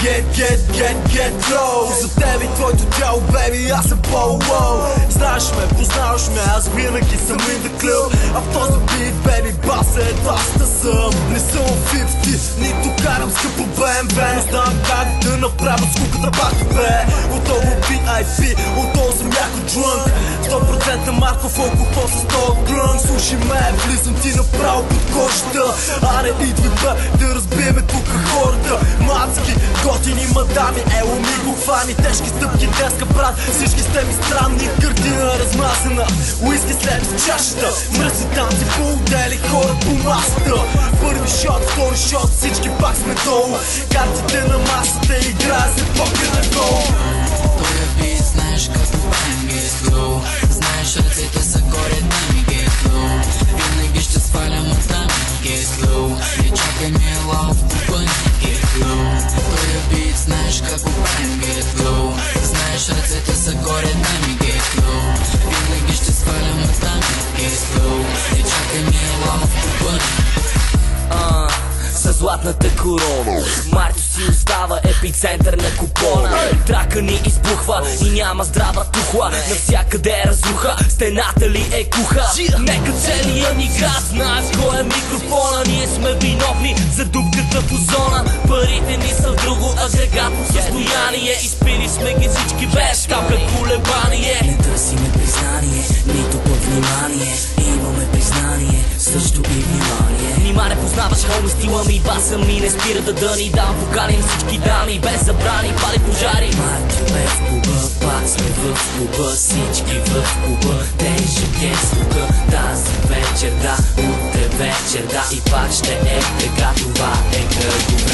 get low. За тебе и твоето тяло, беби, аз съм по-лоу. Знаеш ме, познаваш ме, аз винаги съм in the club. А в този бит, беби, баса едва ще съм. Не съм 50, нито карам скъпо BMW. Но знам как да направя скуката бати, бе. От този VIP, от този съм яко drunk. 100% Марков алкохол с 100 клънг. Слушай ме, влизам ти направо под кожата. Аре, идвай бе, да разбиеме тук хората. Мацки, готини мадами, ело ми го хвани. Тежки стъпки, деска брат, всички сте ми странни. Картина размазана, уиски след в чашата. Мръсни танци по отдели, хора по масата. Първи шот, втори шот, всички пак сме долу. Картите на масата играе се покер на гол. Този бит, знаеш какво bang is glow. Знаеш ръцете са горе, да ми get low. Винаги ще свалям от там, get low. Не чакай ми ела в клуба, get low. Този бит, знаеш какво bang is glow. Знаеш ръцете са горе, да ми get low. Винаги ще свалям от там, get low. Не чакай ми ела в клуба. Със златната корона Марто си остава епицентър на купона. Трака ни избухва и няма здрава тухла. Навсякъде е разруха, стената ли е куха. Нека целия ни град знае кой е микрофона. Ние сме виновни за дупката в озона. Парите ни са в друго агрегатно състояние. Изпили сме ги всички без капка колебание. Не търсиме признание, нито под внимание. Имаме признание, също и внимание. Нима не познаваш хоми стила ми, баса ми не спира да дъни. Дам вокали на всички дами, без забрани, пали пожари. Марто е в клуба, пак сме в клуба. Всички в клуба, тежък е звука. Тази вечер, да, утре вечер, да, и пак ще е така. Това е кръгове.